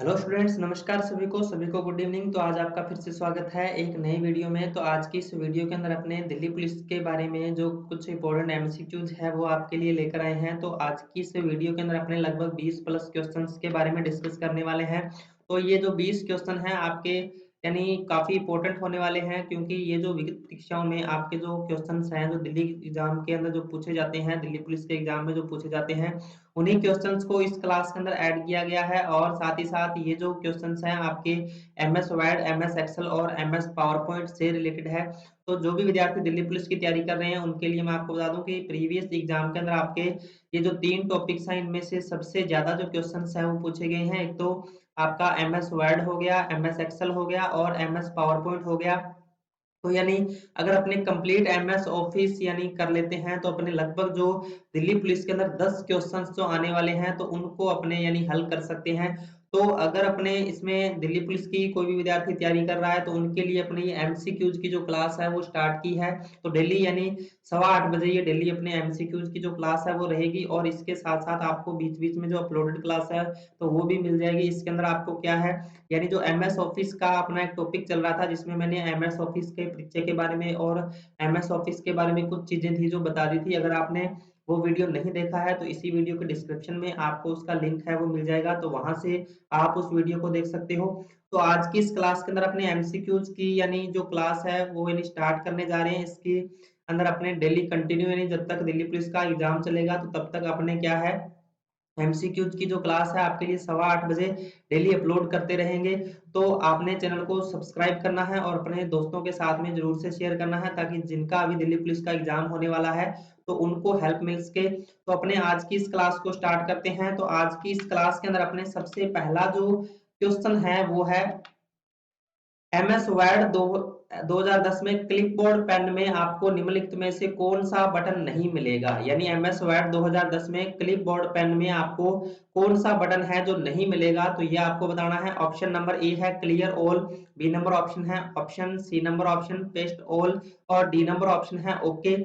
Hello students, नमस्कार सभी को गुड इवनिंग। तो आज आपका फिर से स्वागत है एक नई वीडियो में। तो आज की इस वीडियो के अंदर अपने दिल्ली पुलिस के बारे में जो कुछ इंपॉर्टेंट एमसीक्यूज है वो आपके लिए लेकर आए हैं। तो आज की इस वीडियो के अंदर अपने लगभग 20 प्लस क्वेश्चंस के बारे में डिस्कस करने वाले हैं। तो ये जो 20 क्वेश्चन हैं आपके यानी काफी इंपॉर्टेंट होने वाले हैं, क्योंकि ये जो विगत परीक्षाओं में आपके जो क्वेश्चंस हैं जो दिल्ली एग्जाम के अंदर जो पूछे जाते हैं, दिल्ली पुलिस के एग्जाम में जो पूछे जाते हैं, उन्हीं क्वेश्चंस को इस क्लास के अंदर ऐड किया गया है। और साथ ही साथ ये जो क्वेश्चंस हैं आपके एमएस वर्ड, एमएस एक्सेल और एमएस पावर पॉइंट से रिलेटेड है। तो जो भी विद्यार्थी दिल्ली पुलिस की तैयारी कर रहे हैं उनके लिए मैं आपको बता दूं कि प्रीवियस एग्जाम के अंदर आपके ये जो 3 टॉपिक्स हैं इनमें से सबसे ज्यादा जो क्वेश्चंस हैं वो पूछे गए हैं। एक तो आपका एमएस वर्ड हो गया, एमएस एक्सेल हो गया और एमएस पावर पॉइंट हो गया। तो यानी अगर अपने कंप्लीट एमएस ऑफिस यानी कर लेते हैं तो अपने लगभग जो दिल्ली पुलिस के अंदर 10 क्वेश्चंस जो आने वाले हैं तो उनको अपने यानी हल कर सकते हैं। तो अगर अपने इसमें दिल्ली पुलिस की कोई भी विद्यार्थी तैयारी कर रहा है तो उनके लिए अपने ये एमसीक्यूज की जो क्लास है वो स्टार्ट की है। तो डेली यानी 8:15 बजे ये डेली अपने एमसीक्यूज की जो क्लास है वो रहेगी, और इसके साथ साथ आपको बीच बीच में जो अपलोडेड क्लास है तो वो भी मिल जाएगी। इसके अंदर आपको क्या है, यानी जो एमएस ऑफिस का अपना एक टॉपिक चल रहा था जिसमें मैंने एमएस ऑफिस के परिचय के बारे में और एमएस ऑफिस के बारे में कुछ चीजें थी जो बता दी थी। अगर आपने वो वीडियो नहीं देखा है तो इसी वीडियो के डिस्क्रिप्शन में आपको उसका लिंक है वो मिल जाएगा, तो वहां से आप उस वीडियो को देख सकते हो। तो आज की इस क्लास के अंदर अपने एमसीक्यूज की यानी जो क्लास है वो यानी स्टार्ट करने जा रहे हैं। इसके अंदर अपने डेली कंटिन्यू यानी जब तक दिल्ली पुलिस का एग्जाम चलेगा तो तब तक अपने क्या है, एमसीक्यूज की जो क्लास है आपके लिए 8:15 बजे डेली अपलोड करते रहेंगे। तो आपने चैनल को सब्सक्राइब करना है और अपने दोस्तों के साथ में जरूर से शेयर करना है, ताकि जिनका अभी दिल्ली पुलिस का एग्जाम होने वाला है तो उनको हेल्प मिल सके। तो अपने आज की इस क्लास को स्टार्ट करते हैं। तो आज की इस क्लास के अंदर अपने सबसे पहला जो क्वेश्चन है वो है एमएस वर्ड 2010 में क्लिपबोर्ड पेन में आपको निम्नलिखित में से कौन सा बटन नहीं मिलेगा। यानी एमएस वर्ड 2010 में क्लिपबोर्ड पेन में आपको कौन सा बटन है जो नहीं मिलेगा, तो ये आपको बताना है। ऑप्शन नंबर ए है clear all, B number option है option, C number option paste all और डी नंबर ऑप्शन है ओके।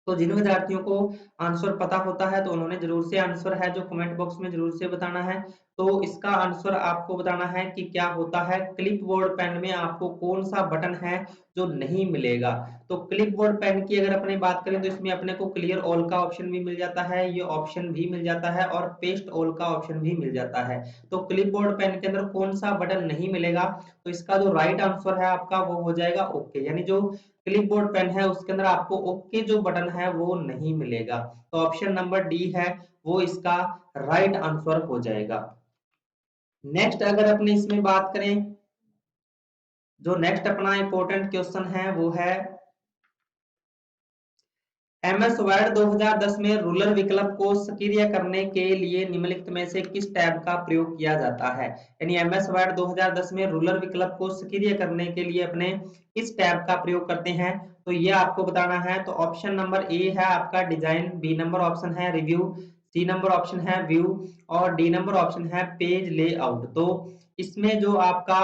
तो जिन विद्यार्थियों को आंसर पता होता है तो उन्होंने जरूर से आंसर है जो कमेंट बॉक्स में जरूर से बताना है। तो इसका आंसर आपको बताना है कि क्या होता है, क्लिपबोर्ड पेन में आपको कौन सा बटन है जो नहीं मिलेगा। तो क्लिपबोर्ड पेन की अगर अपने बात करें तो इसमें अपने को क्लियर ऑल का ऑप्शन भी मिल जाता है, ये ऑप्शन भी मिल जाता है और पेस्ट ऑल का ऑप्शन भी मिल जाता है। तो क्लिपबोर्ड पेन के अंदर कौन सा बटन नहीं मिलेगा, तो इसका जो राइट आंसर है आपका वो हो जाएगा ओके। यानी जो क्लिपबोर्ड पेन है उसके अंदर आपको ओके जो बटन है वो नहीं मिलेगा। तो ऑप्शन नंबर डी है वो इसका राइट आंसर हो जाएगा। नेक्स्ट अगर अपने इसमें बात करें, जो नेक्स्ट अपना इंपॉर्टेंट क्वेश्चन है वो है एमएस वर्ड 2010 में रूलर विकल्प को सक्रिय करने के लिए निम्नलिखित में से किस टैब का प्रयोग किया जाता है। यानी एमएस वर्ड 2010 में रूलर विकल्प को सक्रिय करने के लिए अपने किस टैब का प्रयोग करते हैं, तो ये आपको बताना है। तो ऑप्शन नंबर ए है आपका डिजाइन, बी नंबर ऑप्शन है रिव्यू, सी नंबर ऑप्शन है व्यू और डी नंबर ऑप्शन है पेज लेआउट। तो इसमें जो आपका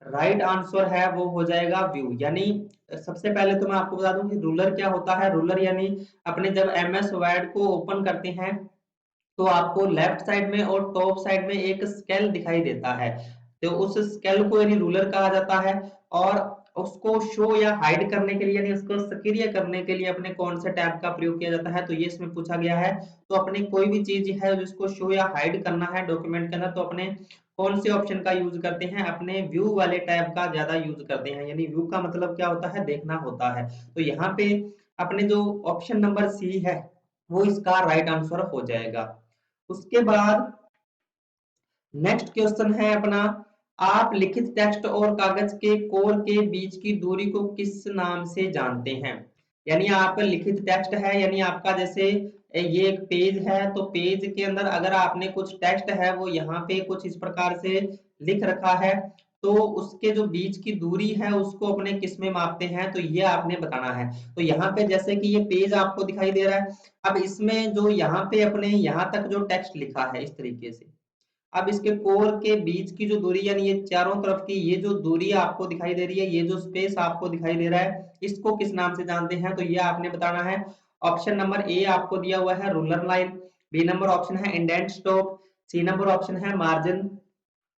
राइट आंसर है वो हो जाएगा व्यू। यानी सबसे पहले तो मैं आपको बता दूं कि रूलर क्या होता है। रूलर यानी अपने जब एमएस वर्ड को ओपन करते हैं तो आपको लेफ्ट साइड में और टॉप साइड में एक स्केल दिखाई देता है, तो उस स्केल को यानी रूलर कहा जाता है। और उसको शो या हाइड करने के लिए यानी उसको सक्रिय करने के लिए अपने कौन से टैब का प्रयोग किया जाता है, तो ये इसमें पूछा गया है। तो अपने कोई भी चीज है जिसको शो या हाइड करना है डॉक्यूमेंट के अंदर तो अपने कौन से ऑप्शन का यूज करते हैं, अपने व्यू वाले टैब का ज्यादा यूज करते हैं। यानी व्यू का मतलब क्या होता है, देखना होता है। तो यहाँ पे अपने जो ऑप्शन नंबर सी है वो इसका राइट आंसर हो जाएगा। उसके बाद नेक्स्ट क्वेश्चन है अपना, आप लिखित टेक्स्ट और कागज के कोर के बीच की दूरी को किस नाम से जानते हैं। यानी आप लिखित टेक्स्ट है यानी आपका जैसे ये एक पेज है, तो पेज के अंदर अगर आपने कुछ टेक्स्ट है वो यहाँ पे कुछ इस प्रकार से लिख रखा है, तो उसके जो बीच की दूरी है उसको अपने किस में मापते हैं, तो ये आपने बताना है। तो यहाँ पे जैसे कि ये पेज आपको दिखाई दे रहा है, अब इसमें जो यहाँ पे अपने यहाँ तक जो टेक्स्ट लिखा है इस तरीके से, अब इसके कोर के बीच की जो दूरी यानी ये चारों तरफ की ये जो दूरी आपको दिखाई दे रही है, ये जो स्पेस आपको दिखाई दे रहा है, इसको किस नाम से जानते हैं, तो ये आपने बताना है। ऑप्शन नंबर ए आपको दिया हुआ है ruler line, B number option है indent stop, C number option है मार्जिन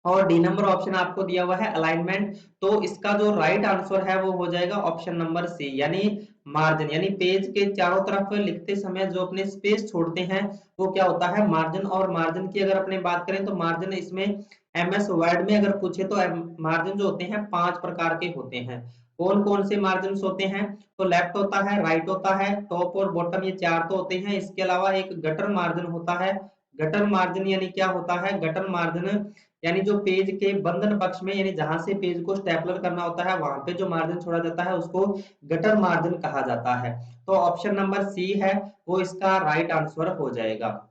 और डी नंबर ऑप्शन आपको दिया हुआ है अलाइनमेंट। तो इसका जो राइट आंसर है वो हो जाएगा ऑप्शन नंबर सी, यानी मार्जिन। यानी पेज के चारों तरफ लिखते समय जो अपने स्पेस छोड़ते हैं वो क्या होता है, मार्जिन। और मार्जिन की अगर अपने बात करें तो मार्जिन इसमें एमएस वर्ड में अगर पूछे तो मार्जिन जो होते हैं 5 प्रकार के होते हैं। कौन कौन से मार्जिन होते हैं, तो लेफ्ट होता है, राइट होता है, टॉप और बॉटम, ये 4 तो होते हैं। इसके अलावा एक गटर मार्जिन होता है। गटर मार्जिन यानी क्या होता है, गटर मार्जिन यानी जो पेज के बंधन पक्ष में, यानी जहां से पेज को स्टेपलर करना होता है वहां पे जो मार्जिन छोड़ा जाता है उसको गटर मार्जिन कहा जाता है। तो ऑप्शन नंबर सी है वो इसका राइट आंसर हो जाएगा।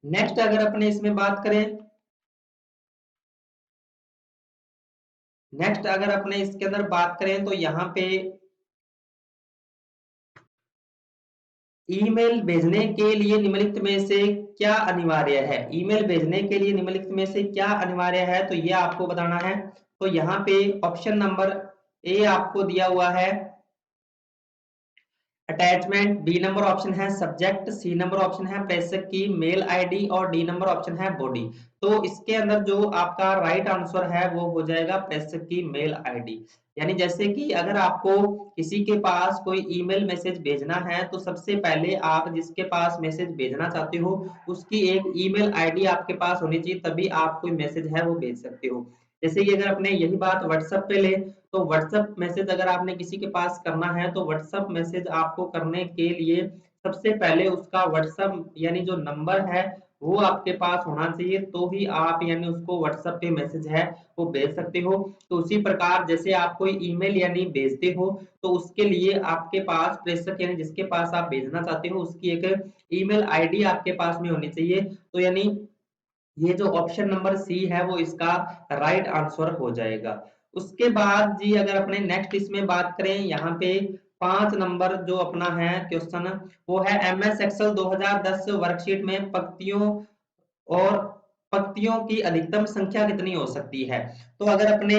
नेक्स्ट अगर अपने इसमें बात करें, नेक्स्ट अगर अपने इसके अंदर बात करें तो यहाँ पे ईमेल भेजने के लिए निम्नलिखित में से क्या अनिवार्य है। ईमेल भेजने के लिए निम्नलिखित में से क्या अनिवार्य है, तो ये आपको बताना है। तो यहाँ पे ऑप्शन नंबर ए आपको दिया हुआ है अटैचमेंट, बी नंबर ऑप्शन है सब्जेक्ट, सी नंबर ऑप्शन है प्रेषक की मेल आईडी और डी नंबर ऑप्शन है बॉडी। तो इसके अंदर जो आपका राइट आंसर है वो हो जाएगा प्रेषक की मेल आईडी। यानी जैसे कि अगर आपको किसी के पास कोई ईमेल मैसेज भेजना है तो सबसे पहले आप जिसके पास मैसेज भेजना चाहते हो उसकी एक ईमेल आईडी आपके पास होनी चाहिए, तभी आप कोई मैसेज है वो भेज सकते हो। जैसे कि अगर अपने यही बात व्हाट्सएप पे ले, तो व्हाट्सएप मैसेज अगर आपने किसी के पास करना है तो व्हाट्सएप मैसेज आपको करने के लिए सबसे पहले उसका व्हाट्सएप यानी जो नंबर है वो आपके पास होना चाहिए, तो ही आप यानी उसको व्हाट्सएप पे मैसेज है वो भेज सकते हो। तो उसी प्रकार जैसे आप कोई ईमेल यानी भेजते हो तो उसके लिए आपके पास प्रेषक यानी जिसके पास आप भेजना चाहते हो उसकी एक ईमेल आईडी आपके पास में होनी चाहिए। तो यानी ये जो ऑप्शन नंबर सी है वो इसका राइट आंसर हो जाएगा। उसके बाद जी अगर अपने नेक्स्ट इसमें बात करें, यहाँ पे 5 नंबर जो अपना है क्वेश्चन वो है एमएस एक्सेल 2010 वर्कशीट में पंक्तियों और पंक्तियों की अधिकतम संख्या कितनी हो सकती है। तो अगर अपने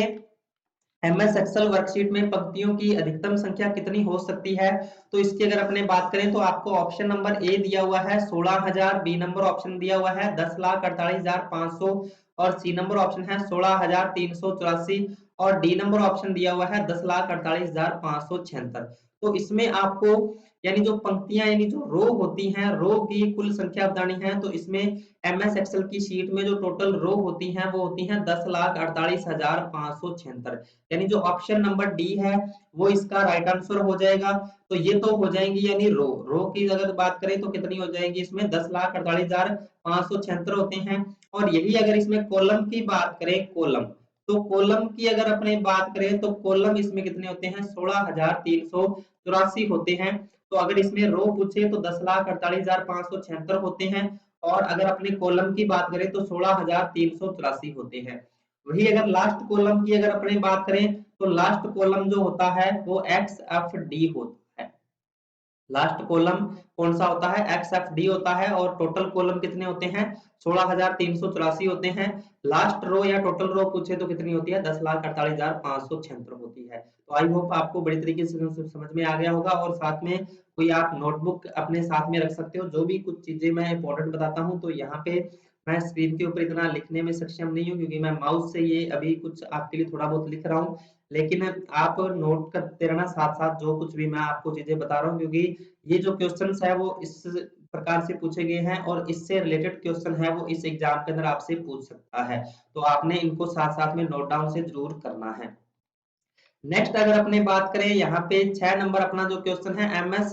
एमएस एक्सेल वर्कशीट में पंक्तियों की अधिकतम संख्या कितनी हो सकती है, तो इसकी अगर अपने बात करें तो आपको ऑप्शन नंबर ए दिया हुआ है 16,000, बी नंबर ऑप्शन दिया हुआ है 10,48,500 और सी नंबर ऑप्शन है 16,384 और डी नंबर ऑप्शन दिया हुआ है 10,48,576। तो इसमें आपको यानी जो पंक्तियां यानी जो रो होती हैं, रो की कुल संख्या बतानी है। तो इसमें एमएस एक्सेल की शीट में जो टोटल रो होती हैं वो होती हैं 10,48,576, यानी जो ऑप्शन नंबर डी है वो इसका राइट आंसर हो जाएगा। तो ये तो हो जाएंगी यानी रो, रो की अगर बात करें तो कितनी हो जाएगी, इसमें 10,48,576 होते हैं। और यही अगर इसमें कॉलम की बात करें, कॉलम, तो कॉलम की अगर अपने बात करें तो कॉलम इसमें कितने होते हैं, 16,384 होते हैं। तो अगर इसमें रो पूछे तो 10,48,576 होते हैं और अगर अपने कॉलम की बात करें तो 16,384 होते हैं। वही अगर लास्ट कॉलम की अगर अपने बात करें तो लास्ट कॉलम जो होता है वो एक्स एफ डी होता है। लास्ट कॉलम कौन सा होता है, एक्स एफ डी होता है। और टोटल कॉलम कितने होते हैं, 16,384 होते हैं। लास्ट रो या टोटल रो पूछे तो कितनी होती है, 10,48,576 होती है। तो आई होप आपको बड़ी तरीके से समझ में आ गया होगा। और साथ में कोई आप नोटबुक अपने साथ में रख सकते हो, जो भी कुछ चीजें मैं इंपॉर्टेंट बताता हूँ। तो यहाँ पे मैं स्क्रीन के ऊपर इतना लिखने में सक्षम नहीं हूँ क्योंकि मैं माउस से ये अभी कुछ आपके लिए थोड़ा बहुत लिख रहा हूँ, लेकिन आप नोट करते रहना साथ साथ जो कुछ भी मैं आपको चीजें बता रहा हूँ, क्योंकि ये जो क्वेश्चंस है वो इस प्रकार से पूछे गए हैं और इससे रिलेटेड क्वेश्चन है वो इस एग्जाम के अंदर आपसे पूछ सकता है। तो आपने इनको साथ साथ में नोट डाउन से जरूर करना है। नेक्स्ट अगर अपने बात करें यहाँ पे 6 नंबर अपना जो क्वेश्चन है, एमएस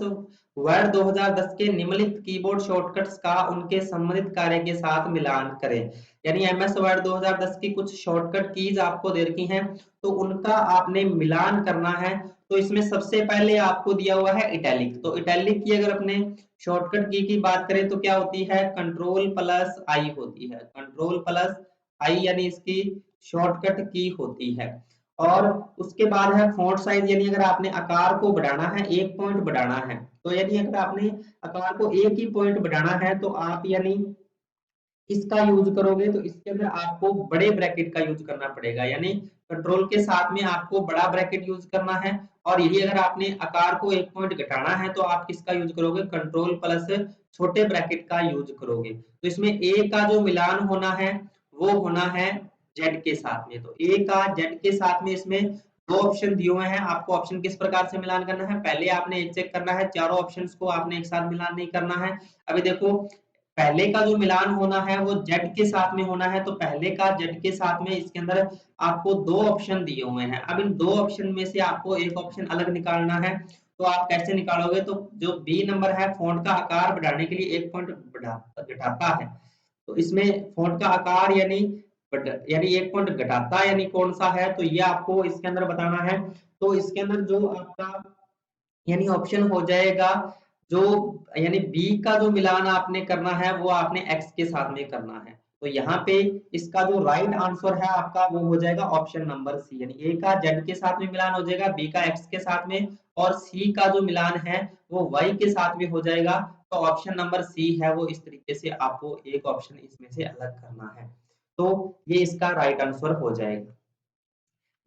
वर्ड 2010 के निम्नलिखित कीबोर्ड शॉर्टकट्स का उनके संबंधित कार्य के साथ मिलान करें। यानी एमएस वर्ड 2010 की कुछ शॉर्टकट कीज आपको दे रखी हैं तो उनका आपने मिलान करना है। तो इसमें सबसे पहले आपको दिया हुआ है इटैलिक। तो इटैलिक की अगर अपने शॉर्टकट की बात करें तो क्या होती है, कंट्रोल प्लस आई होती है, कंट्रोल प्लस आई यानी इसकी शॉर्टकट की होती है। और उसके बाद है फॉन्ट साइज, यानी अगर आपने आकार को बढ़ाना है, 1 पॉइंट बढ़ाना है, तो यानी अगर आपने आकार को 1 ही पॉइंट बढ़ाना है तो आप यानी इसका यूज करोगे तो इसके अंदर आपको बड़े ब्रैकेट का यूज करना पड़ेगा, यानी कंट्रोल के साथ में आपको बड़ा ब्रैकेट यूज करना है। और यही अगर आपने आकार को 1 पॉइंट घटाना है तो आप किसका यूज करोगे, कंट्रोल प्लस छोटे ब्रैकेट का यूज करोगे। तो इसमें ए का जो मिलान होना है वो होना है जेड के साथ में। तो ए का जेड के साथ में इसमें दो ऑप्शन दिए हुए हैं, आपको ऑप्शन किस प्रकार से मिलान करना है, पहले आपने एक चेक करना है, चारों ऑप्शंस को आपने एक साथ मिलान नहीं करना है। अभी देखो पहले का जो मिलान होना है वो जेड के साथ में होना है, तो पहले का जेड के साथ में इसके अंदर आपको दो ऑप्शन दिए हुए हैं। अब इन दो ऑप्शन में से आपको एक ऑप्शन अलग निकालना है, तो आप कैसे निकालोगे, तो जो बी नंबर है फ़ॉन्ट का आकार बढ़ाने के लिए 1 पॉइंट घटाता है, तो इसमें फ़ॉन्ट का आकार यानी 1 पॉइंट घटाता यानी कौन सा है, तो ये आपको इसके अंदर बताना है। तो इसके अंदर जो आपका यानी ऑप्शन हो जाएगा, जो यानी बी का जो मिलान आपने करना है वो आपने एक्स के साथ में करना है। तो यहाँ पे इसका जो राइट आंसर है आपका वो हो जाएगा ऑप्शन नंबर सी, यानी ए का जेड के साथ में मिलान हो जाएगा, बी का एक्स के साथ में, और सी का जो मिलान है वो वाई के साथ में हो जाएगा। तो ऑप्शन नंबर सी है वो इस तरीके से आपको एक ऑप्शन इसमें से अलग करना है, तो ये इसका राइट आंसर हो जाएगा।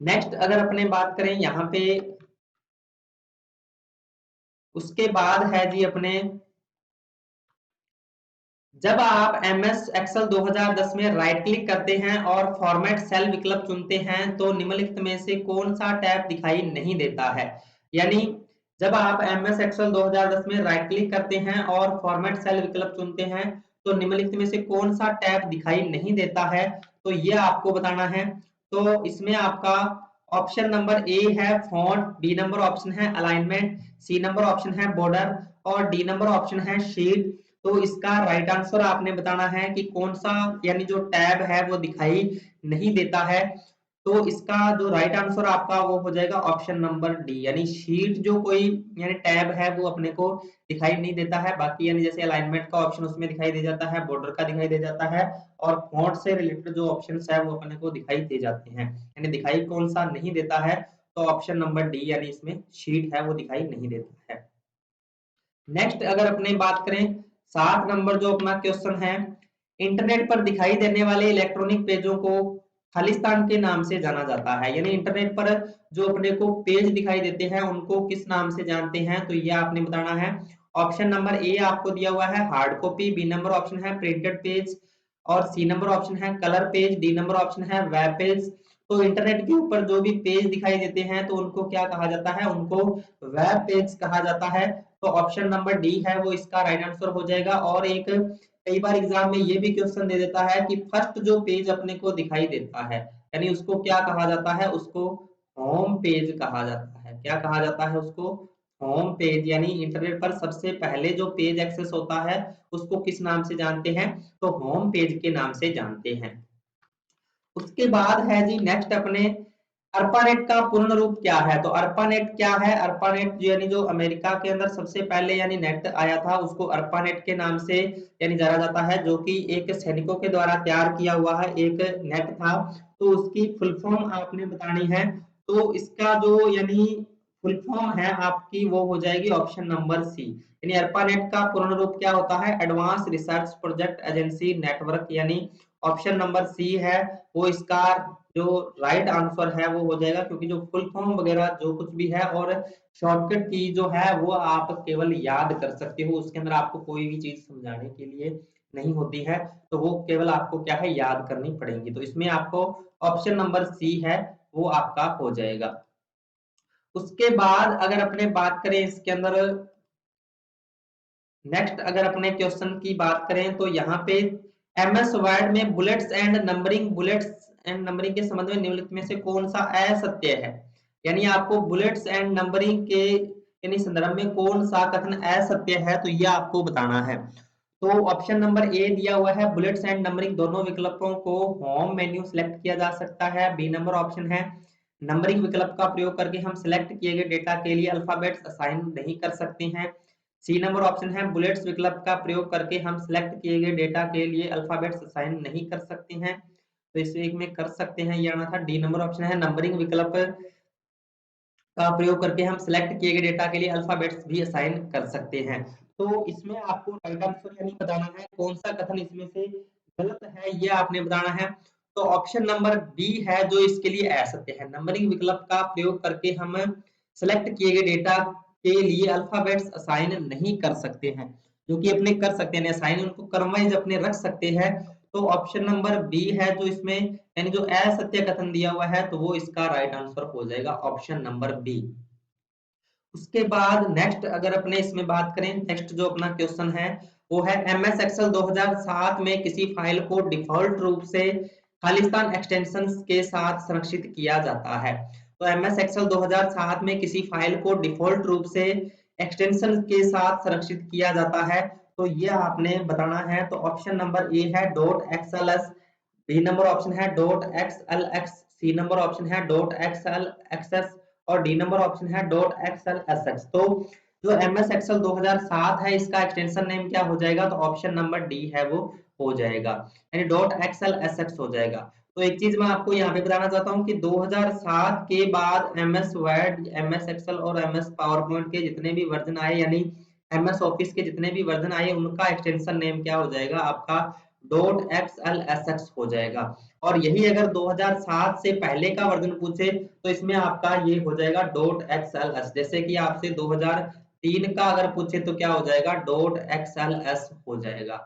नेक्स्ट अगर अपने बात करें यहाँ पे, उसके बाद है जी अपने, जब आप MS एक्सेल 2010 में राइट क्लिक करते हैं और फॉर्मेट सेल विकल्प चुनते हैं तो निम्नलिखित में से कौन सा टैब दिखाई नहीं देता है। यानी जब आप MS एक्सेल 2010 में राइट क्लिक करते हैं और फॉर्मेट सेल विकल्प चुनते हैं तो निम्नलिखित में से कौन सा टैब दिखाई नहीं देता है, तो ये आपको बताना है। तो इसमें आपका ऑप्शन नंबर ए है फॉन्ट, बी नंबर ऑप्शन है अलाइनमेंट, सी नंबर ऑप्शन है बॉर्डर और डी नंबर ऑप्शन है शीट। तो इसका राइट आंसर आपने बताना है कि कौन सा यानी जो टैब है वो दिखाई नहीं देता है। तो इसका जो राइट आंसर आपका वो हो जाएगा ऑप्शन नंबर डी, यानी शीट जो कोई यानी टैब है वो अपने को दिखाई नहीं देता है। बाकी यानी जैसे अलाइनमेंट का ऑप्शन उसमें दिखाई दे जाता है, बॉर्डर का दिखाई दे जाता है, और फॉन्ट से रिलेटेड जो ऑप्शंस है वो अपने को दिखाई दे जाते हैं। यानी दिखाई कौन सा नहीं देता है, तो ऑप्शन नंबर डी यानी इसमें शीट है वो दिखाई नहीं देता है। नेक्स्ट अगर अपने बात करें 7 नंबर जो अपना क्वेश्चन है, इंटरनेट पर दिखाई देने वाले इलेक्ट्रॉनिक पेजों को खालिस्तान के नाम से जाना जाता है। यानी इंटरनेट पर जो अपने को पेज दिखाई देते हैं उनको किस नाम से जानते हैं, तो ये आपने बताना है। ऑप्शन नंबर ए आपको दिया हुआ है hard copy, B number option है प्रिंटेड पेज और सी नंबर ऑप्शन है colour page, D number option है वेब पेज। तो इंटरनेट के ऊपर जो भी पेज दिखाई देते हैं तो उनको क्या कहा जाता है, उनको वेब पेज कहा जाता है। तो ऑप्शन नंबर डी है वो इसका राइट आंसर हो जाएगा। और एक कई बार एग्जाम में ये भी क्वेश्चन दे देता है कि फर्स्ट जो पेज अपने को दिखाई देता है यानी उसको क्या कहा जाता है, उसको होम पेज कहा जाता है। क्या कहा जाता है उसको, होम पेज। यानी इंटरनेट पर सबसे पहले जो पेज एक्सेस होता है उसको किस नाम से जानते हैं, तो होम पेज के नाम से जानते हैं। उसके बाद है जी नेक्स्ट अपने अर्पानेट का पूर्ण रूप क्या है। तो अर्पानेट क्या है, अर्पानेट यानी जो अमेरिका के अंदर सबसे पहले यानी नेट आया था उसको अर्पानेट के नाम से यानी जाना जाता है, जो कि एक सैनिकों के द्वारा तैयार किया हुआ है एक नेट था। तो उसकी फुल फॉर्म आपने बतानी है। तो इसका जो यानी फुल फॉर्म है आपकी वो हो जाएगी ऑप्शन नंबर सी, यानी अर्पानेट का पूर्ण रूप क्या होता है, advance research project agency network. यानी ऑप्शन नंबर सी है वो इसका जो राइट आंसर है वो हो जाएगा, क्योंकि जो फुल फॉर्म वगैरह जो कुछ भी है और शॉर्टकट की जो है वो आप केवल याद कर सकते हो, उसके अंदर आपको कोई भी चीज समझाने के लिए नहीं होती है, तो वो केवल आपको क्या है याद करनी पड़ेगी। तो इसमें आपको ऑप्शन नंबर सी है वो आपका हो जाएगा। उसके बाद अगर अपने बात करें इसके अंदर नेक्स्ट अगर अपने क्वेश्चन की बात करें तो यहाँ पे MS वर्ड में बुलेट्स एंड नंबरिंग के संबंध में निम्नलिखित में से कौन सा असत्य है। यानी आपको बुलेट्स एंड नंबरिंग के यानी संदर्भ में कौन सा कथन असत्य है, तो यह आपको बताना है। तो ऑप्शन नंबर ए दिया हुआ है बुलेट्स एंड नंबरिंग दोनों विकल्पों को होम मेन्यू सिलेक्ट किया जा सकता है। बी नंबर ऑप्शन है नंबरिंग विकल्प का प्रयोग करके हम सिलेक्ट किए गए डेटा के लिए अल्फाबेट्स असाइन नहीं कर सकते हैं। सी नंबर ऑप्शन है बुलेट्स विकल्प का प्रयोग करके हम सिलेक्ट किए गए डेटा के लिए अल्फाबेट्स असाइन नहीं कर सकते हैं, तो इस एक में कर सकते हैं, ये आना था। डी नंबर ऑप्शन है नंबरिंग विकल्प का प्रयोग करके हम सिलेक्ट किए गए डेटा के लिए अल्फाबेट्स भी असाइन कर सकते हैं। तो इसमें आपको राइट आंसर यानी बताना है कौन सा कथन इसमें से गलत है, ये आपने बताना है। तो ऑप्शन नंबर बी है जो इसके लिए असत्य है, नंबरिंग विकल्प का प्रयोग करके हम सिलेक्ट किए गए डेटा के लिए अल्फाबेट्स असाइन नहीं कर सकते हैं, जो कि अपने कर सकते हैं असाइन, उनको क्रमवाइज अपने रख सकते हैं। तो ऑप्शन नंबर बी है जो इसमें यानी जो असत्य कथन दिया हुआ है तो वो इसका राइट आंसर हो जाएगा ऑप्शन नंबर बी। उसके बाद नेक्स्ट अगर अपने इसमें बात करें, नेक्स्ट जो अपना क्वेश्चन है वो है एमएस एक्सेल 2007 में किसी फाइल को डिफॉल्ट रूप से खालिस्तान एक्सटेंशंस के साथ संरक्षित किया जाता है। तो एमएस एक्सेल 2007 में किसी फाइल को डिफॉल्ट रूप से एक्सटेंशन के साथ संरक्षित किया जाता है, तो ये आपने बताना है। तो ऑप्शन नंबर ए है dot XLS, B number option है dot XLX, C number option है डॉट एक्सएलएक्सएस और डी नंबर ऑप्शन है डॉट एक्सएलएसएक्स। तो जो एमएस एक्सेल 2007 है इसका एक्सटेंशन नेम क्या हो जाएगा, तो ऑप्शन नंबर डी है वो हो जाएगा, यानी डॉट एक्सएलएसएक्स हो जाएगा। तो एक चीज मैं आपको यहाँ पे बताना चाहता हूँ कि 2007 के बाद एमएस वर्ड, एमएस एक्सेल और एमएस पावर पॉइंट के जितने भी वर्जन आए, यानी एमएस ऑफिस के जितने भी वर्जन आए, उनका एक्सटेंशन नेम क्या हो जाएगा आपका डॉट एक्सएलएसएक्स हो जाएगा। और यही अगर 2007 से पहले का वर्जन पूछे तो इसमें आपका ये हो जाएगा डॉट एक्सएलएस। जैसे कि आपसे 2003 का अगर पूछे तो क्या हो जाएगा डॉट एक्सएलएस हो जाएगा।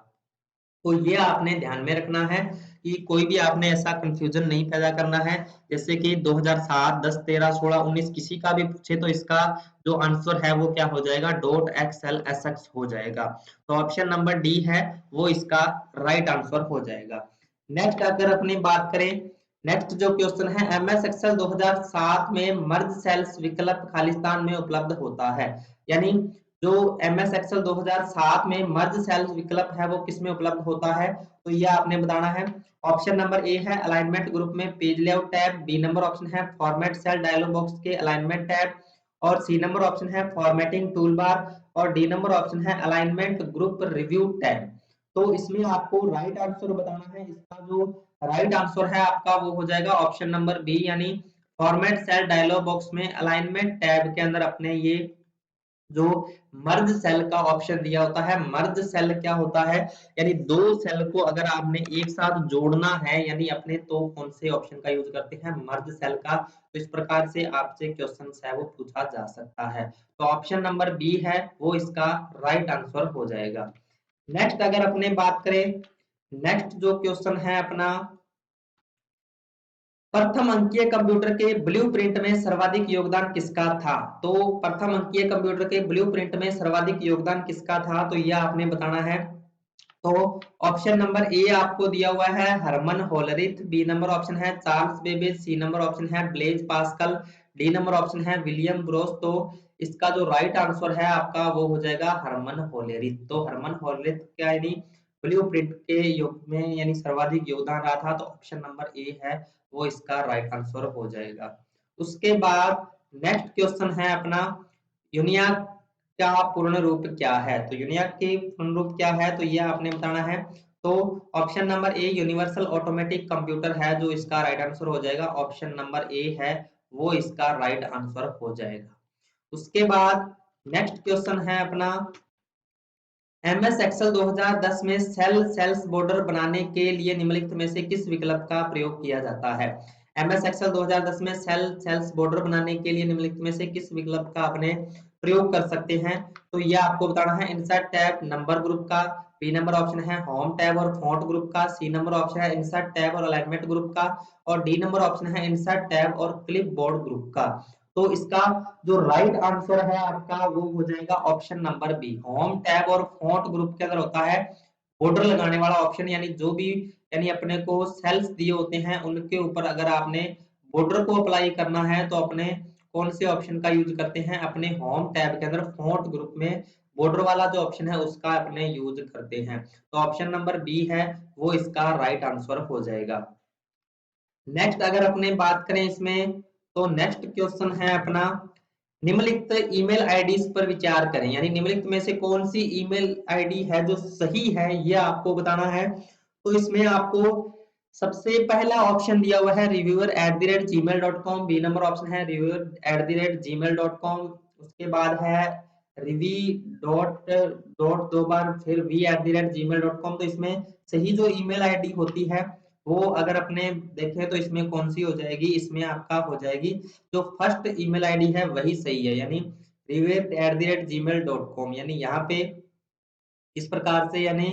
तो ये आपने ध्यान में रखना है कि कोई भी आपने ऐसा कंफ्यूजन नहीं पैदा करना है। जैसे कि 2007, 10, 13, 16, 19 किसी का भी पूछे तो इसका जो आंसर है वो क्या हो जाएगा डॉट एक्सएलएसएक्स हो जाएगा। तो ऑप्शन नंबर डी है वो इसका राइट आंसर हो जाएगा। नेक्स्ट अगर अपनी बात करें, नेक्स्ट जो क्वेश्चन है एमएस एक्सेल 2007 में मर्ज सेल्स विकल्प खालिस्तान में उपलब्ध होता है, यानी जो एमएस एक्सेल 2007 में मर्ज सेल्स विकल्प है वो किस में उपलब्ध होता है, तो ये आपने बताना है। ऑप्शन नंबर ए है अलाइनमेंट ग्रुप में page layout tab, B number option है फॉर्मेट सेल डायलॉग बॉक्स के अलाइनमेंट टैब और सी नंबर ऑप्शन है फॉर्मेटिंग टूल बार और डी नंबर ऑप्शन है अलाइनमेंट ग्रुप रिव्यू टैब। तो इसमें आपको राइट आंसर बताना है। इसका जो राइट आंसर है आपका वो हो जाएगा ऑप्शन नंबर बी, यानी फॉर्मेट सेल डायलॉग बॉक्स में अलाइनमेंट टैब के अंदर अपने ये जो मर्ज सेल का ऑप्शन दिया होता है। मर्ज सेल क्या होता है, यानी दो सेल को अगर आपने एक साथ जोड़ना है यानी अपने, तो कौन से ऑप्शन का यूज करते हैं मर्ज सेल का। तो इस प्रकार से आपसे क्वेश्चन है वो पूछा जा सकता है। तो ऑप्शन नंबर बी है वो इसका राइट आंसर हो जाएगा। नेक्स्ट अगर अपने बात करें, नेक्स्ट जो क्वेश्चन है अपना प्रथम अंकीय कंप्यूटर के ब्लूप्रिंट में सर्वाधिक योगदान किसका था। तो प्रथम अंकीय कंप्यूटर के ब्लूप्रिंट में सर्वाधिक योगदान किसका था, तो यह आपने बताना है। तो ऑप्शन नंबर ए आपको दिया हुआ है Herman Hollerith, B number option है Charles Babbage, C number option है Blaise Pascal, D number option है विलियम ग्रोस। तो इसका जो राइट आंसर है आपका वो हो जाएगा हरमन होलरिथ। तो हरमन होलरिथ क्या यानी ब्लूप्रिंट के युग में यानी सर्वाधिक योगदान रहा था, तो ऑप्शन नंबर ए है वो इसका राइट आंसर हो जाएगा। उसके बाद नेक्स्ट क्वेश्चन है अपना यूनियाक का पूर्ण रूप क्या है। तो यूनियाक की पूर्ण रूप क्या है, तो ये आपने बताना है। तो option number a universal automatic computer है जो इसका राइट आंसर हो जाएगा। ऑप्शन नंबर ए है वो इसका राइट आंसर हो जाएगा। उसके बाद नेक्स्ट क्वेश्चन है अपना एमएस एक्सेल 2010 में सेल सेल्स बॉर्डर बनाने के लिए निम्नलिखित में से किस विकल्प का प्रयोग किया जाता है। एमएस एक्सेल 2010 में सेल सेल्स बॉर्डर बनाने के लिए निम्नलिखित में से किस विकल्प का अपने प्रयोग कर सकते हैं। तो यह आपको बताना है इंसर्ट टैब नंबर ग्रुप का, बी नंबर ऑप्शन है होम टैब और फॉन्ट ग्रुप का, सी नंबर ऑप्शन है इंसर्ट टैब और अलाइनमेंट ग्रुप का और डी नंबर ऑप्शन है इंसर्ट टैब और क्लिप बोर्ड ग्रुप का। तो इसका जो राइट आंसर है आपका वो हो जाएगा option number B, home tab और फॉन्ट ग्रुप के अंदर होता है बॉर्डर लगाने वाला ऑप्शन, यानी जो भी यानी अपने को सेल्स दिए होते हैं उनके ऊपर अगर आपने बॉर्डर को अप्लाई करना है तो अपने कौन से ऑप्शन का यूज करते हैं, अपने होम टैब के अंदर फॉन्ट ग्रुप में बॉर्डर वाला जो ऑप्शन है उसका अपने यूज करते हैं। तो ऑप्शन नंबर बी है वो इसका राइट आंसर हो जाएगा। नेक्स्ट अगर अपने बात करें इसमें, तो नेक्स्ट क्वेश्चन है अपना निम्नलिखित ईमेल आईडीज पर विचार करें, यानी निम्नलिखित में से कौन सी ईमेल आईडी है जो सही है ये आपको बताना है। तो इसमें आपको सबसे पहला ऑप्शन दिया हुआ है reviewer@gmail.com, बी नंबर ऑप्शन है reviewer@gmail.com, उसके बाद है रिवी डॉट डॉट दो बार फिर v@gmail.com। तो इसमें सही जो ईमेल आईडी होती है वो अगर अपने देखें तो इसमें कौन सी हो जाएगी, इसमें आपका हो जाएगी जो फर्स्ट ईमेल आईडी है वही सही है, यानी रिवेट@gmail.com। यानी यहाँ पे इस प्रकार से यानी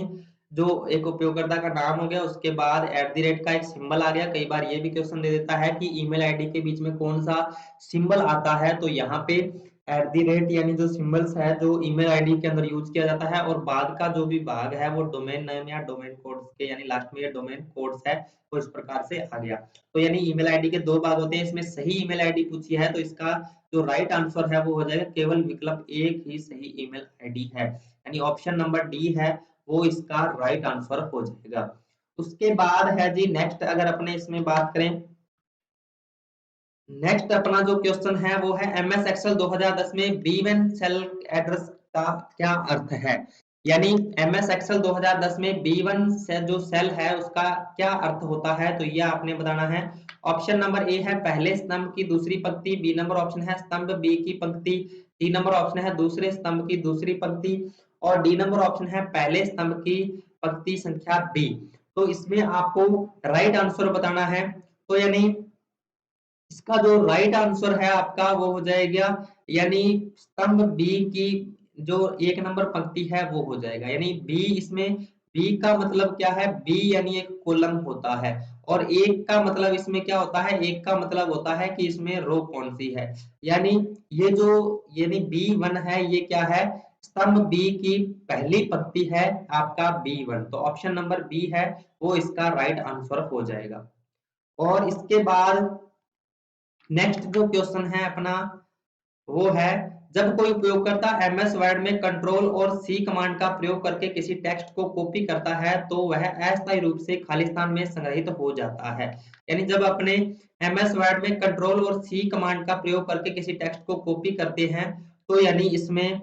जो एक उपयोगकर्ता का नाम हो गया, उसके बाद एट द रेट का एक सिंबल आ गया। कई बार ये भी क्वेश्चन दे देता है कि ईमेल आईडी के बीच में कौन सा सिंबल आता है, तो यहाँ पे एट द रेट यानी जो सिंबल्स है जो ईमेल आईडी के अंदर यूज किया जाता है, और बाद का जो भी भाग है वो डोमेन नेम या डोमेन कोड्स के, यानी लास्ट में ये डोमेन कोड्स है, वो इस प्रकार से आ गया। तो यानी ईमेल आईडी के दो भाग होते हैं, इसमें सही ईमेल आईडी पूछी है, तो इसका जो राइट आंसर है वो हो जाएगा केवल विकल्प एक ही सही ईमेल आईडी है, यानी ऑप्शन नंबर डी है वो इसका राइट आंसर हो जाएगा। उसके बाद है जी नेक्स्ट, अगर अपने इसमें बात करें, नेक्स्ट अपना जो क्वेश्चन है वो है एमएस एक्सेल 2010 में B1 सेल एड्रेस का क्या अर्थ है। यानी एमएस एक्सेल 2010 में B1 से जो सेल है उसका क्या अर्थ होता है, तो ये आपने बताना है। ऑप्शन नंबर ए है पहले स्तंभ की दूसरी पंक्ति, बी नंबर ऑप्शन है स्तंभ बी की पंक्ति, सी नंबर ऑप्शन है दूसरे स्तंभ की दूसरी पंक्ति, और डी नंबर ऑप्शन है पहले स्तंभ की पंक्ति संख्या बी। तो इसमें आपको राइट आंसर बताना है। तो यानी इसका जो राइट आंसर है आपका वो हो जाएगा, यानी स्तंभ बी की जो एक नंबर पंक्ति है वो हो जाएगा। यानी बी, इसमें बी का मतलब क्या है, बी यानी एक कॉलम होता है, और एक का मतलब इसमें क्या होता है, एक का मतलब होता है कि इसमें रो कौन सी है। यानी ये जो, यानी B1 है ये क्या है, स्तंभ बी की पहली पंक्ति है आपका B1, तो ऑप्शन नंबर बी है वो इसका राइट आंसर हो जाएगा। और इसके बाद नेक्स्ट जो क्वेश्चन है अपना वो है, जब कोई उपयोगकर्ता एमएस वर्ड में कंट्रोल और सी कमांड का प्रयोग करके किसी टेक्स्ट को कॉपी करता है तो वह अस्थायी रूप से खाली स्थान में संग्रहित हो जाता है। यानी जब अपने एमएस वर्ड में कंट्रोल और सी कमांड का प्रयोग करके किसी टेक्स्ट को कॉपी करते हैं, तो यानी इसमें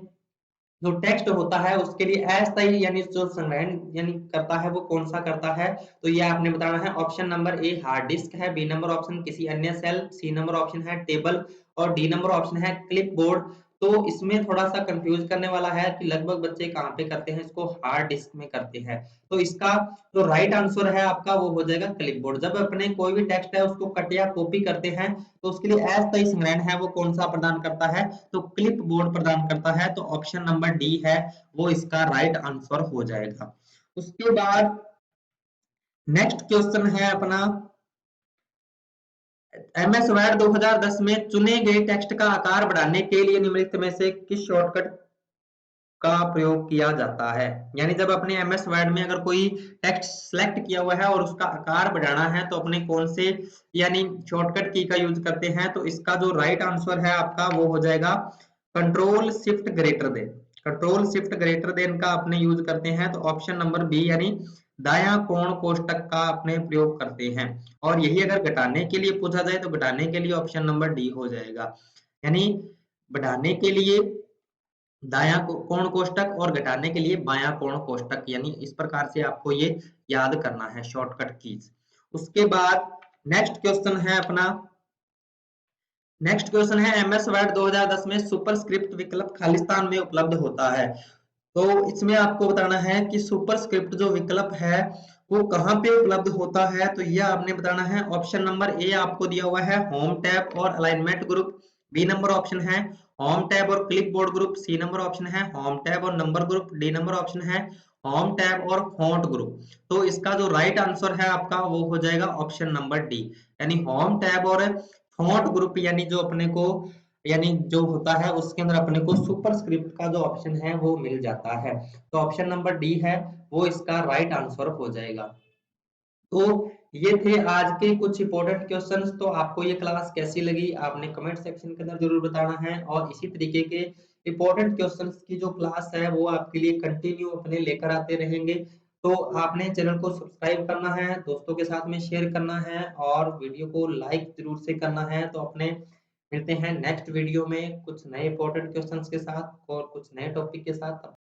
जो टेक्स्ट होता है उसके लिए अस्थायी यानी जो संग्रहण यानी करता है वो कौन सा करता है, तो ये आपने बताना है। Option number a hard disk है, बी नंबर ऑप्शन किसी अन्य सेल, सी नंबर ऑप्शन है टेबल, और डी नंबर ऑप्शन है क्लिपबोर्ड। तो इसमें थोड़ा सा कंफ्यूज करने वाला है कि लगभग बच्चे कहाँ पे करते हैं, इसको हार्ड डिस्क में करते हैं। तो इसका जो राइट आंसर है आपका वो हो जाएगा क्लिपबोर्ड। जब अपने कोई भी टेक्स्ट है उसको कट या कॉपी करते हैं तो उसके लिए अस्थायी संग्रहण है वो कौन सा प्रदान करता है, तो क्लिप बोर्ड प्रदान करता है, तो ऑप्शन नंबर डी है वो इसका राइट आंसर हो जाएगा। उसके बाद नेक्स्ट क्वेश्चन है अपना, एमएस वर्ड 2010 में चुने गए टेक्स्ट का आकार बढ़ाने के लिए निम्नलिखित में से किस शॉर्टकट का प्रयोग किया जाता है। यानी जब अपने एमएस वर्ड में अगर कोई टेक्स्ट सेलेक्ट किया हुआ है और उसका आकार बढ़ाना है तो अपने कौन से यानी शॉर्टकट की का यूज करते हैं, तो इसका जो राइट आंसर है आपका वो हो जाएगा control shift greater than. Control shift greater than का अपने यूज करते हैं, तो ऑप्शन नंबर बी यानी दायां कोण कोष्टक का अपने प्रयोग करते हैं। और यही अगर घटाने के लिए पूछा जाए तो घटाने के लिए ऑप्शन नंबर डी हो जाएगा। यानी बढ़ाने के लिए दायां कोण कोष्टक और घटाने के लिए बायां कोण कोष्टक, यानी इस प्रकार से आपको ये याद करना है शॉर्टकट कीज। उसके बाद नेक्स्ट क्वेश्चन है अपना, नेक्स्ट क्वेश्चन है एमएस वर्ड 2010 में सुपरस्क्रिप्ट विकल्प खालिस्तान में उपलब्ध होता है। तो इसमें आपको बताना है कि सुपरस्क्रिप्ट जो विकल्प है वो कहाँ पे उपलब्ध होता है, तो यह आपने बताना है। ऑप्शन नंबर ए आपको दिया हुआ है होम टैब और alignment group, B number option है होम टैब और clipboard group, C number option है होम टैब और number group, D number option है होम टैब और फॉन्ट ग्रुप। तो इसका जो राइट आंसर है आपका वो हो जाएगा ऑप्शन नंबर डी, यानी होम टैब और फॉन्ट ग्रुप, यानी जो अपने को यानी जो होता है उसके अंदर अपने को सुपरस्क्रिप्ट का जो ऑप्शन है वो मिल जाता है। तो ऑप्शन नंबर डी है वो इसका राइट आंसर हो जाएगा। तो ये थे आज के कुछ इंपॉर्टेंट क्वेश्चंस। तो आपको ये क्लास कैसी लगी आपने कमेंट सेक्शन के अंदर जरूर बताना है, और इसी तरीके के इंपॉर्टेंट क्वेश्चंस की जो क्लास है वो आपके लिए कंटिन्यू अपने लेकर आते रहेंगे। तो आपने चैनल को सब्सक्राइब करना है, दोस्तों के साथ में शेयर करना है, और वीडियो को लाइक जरूर से करना है। तो अपने मिलते हैं नेक्स्ट वीडियो में कुछ नए इंपॉर्टेंट क्वेश्चंस के साथ और कुछ नए टॉपिक के साथ।